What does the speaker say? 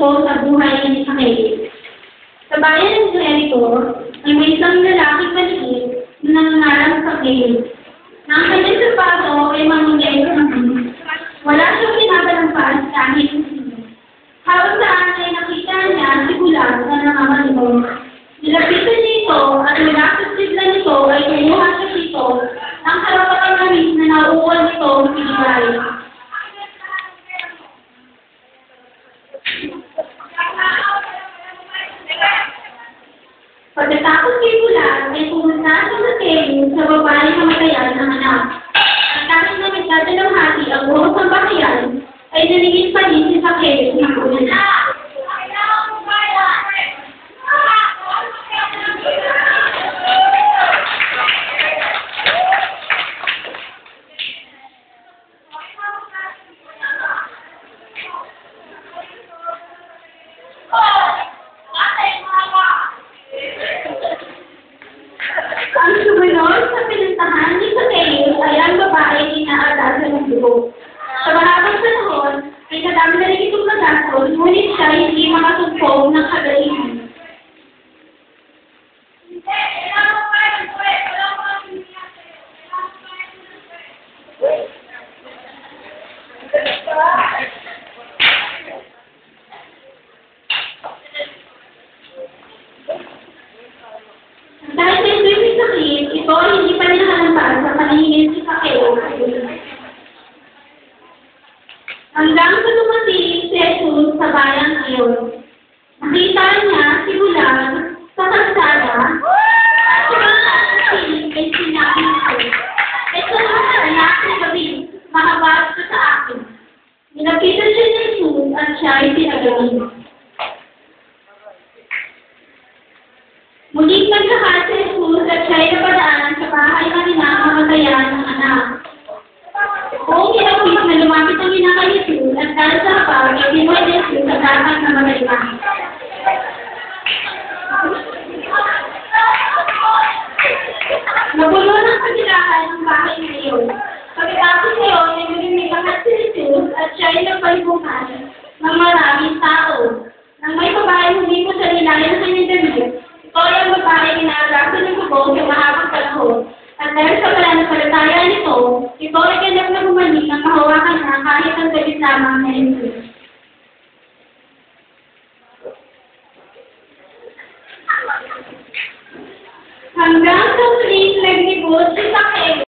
tungkol sa buhay ni Zacchaeus. Sa bayan ng Jericho, ay may isang lalaking maliit na nangangalang Zacchaeus. Na ang kanyang sapato ay mamigay sa mga. Wala siyang pinabalampas kahit sino. Habang saan ay nakita niya si Bulag na nangamalibong. Nilapitan niya ito at mula sa sigla nito ay kumuha siya dito ng karapatang langis na nauuwan nito ng ibigay. Pagkatapos kay Bulag ay pumunta si Zacchaeus sa babaeng kamatayan ng anak. At kahit na nagdadalamhati ang buhok ng bahayan, ay nalingin pa din si Zacchaeus na Bulag. Ang sumunod sa pinuntahan ni Zacchaeus ay ang babaeng inaagasan ng dugo. Sa mahabang panahon, ay kadami na rin itong nagastos, ngunit siya hindi makatugpong ng kagalingan. Dahil sa ito'y may sakit, ito ay hindi pa nakalampas sa panahingin si Zacchaeus. Hanggang sa dumating si Jesus sa bayang iyon. Nakita niya si Bulag sa kalsada at sa mga kasiling ay sinabi nito, "Ito ang anak ni David, mahabag ka sa akin." Nilapitan siya ni Jesus at siya ay pinagaling. Muling naglahat si Jesus at siya ay napadaanan sa bahay ng inakamatayan ng anak. Kung hinapit na lumapit ang ina kay Jesus at dahil sa hapag, ay binuhay ni Jesus at dapat na magaling. Napuno ng kasilahan ang bahay ngayon. Pagkatapos ngayon, ay narinig si Jesus at siya ay nagpalibukan ng maraming tao. Nang may babae hindi mo sa nilayan sa kanyang damit, ito ay ang babae inaagasan ng bubong sa mahabang panahon. At dahil sa pananampalataya nito, ito ay ganap na bumalik ng kahawakan na kahit ang galit lamang na Jesus. Hanggang sa muling naglibot si Zacchaeus.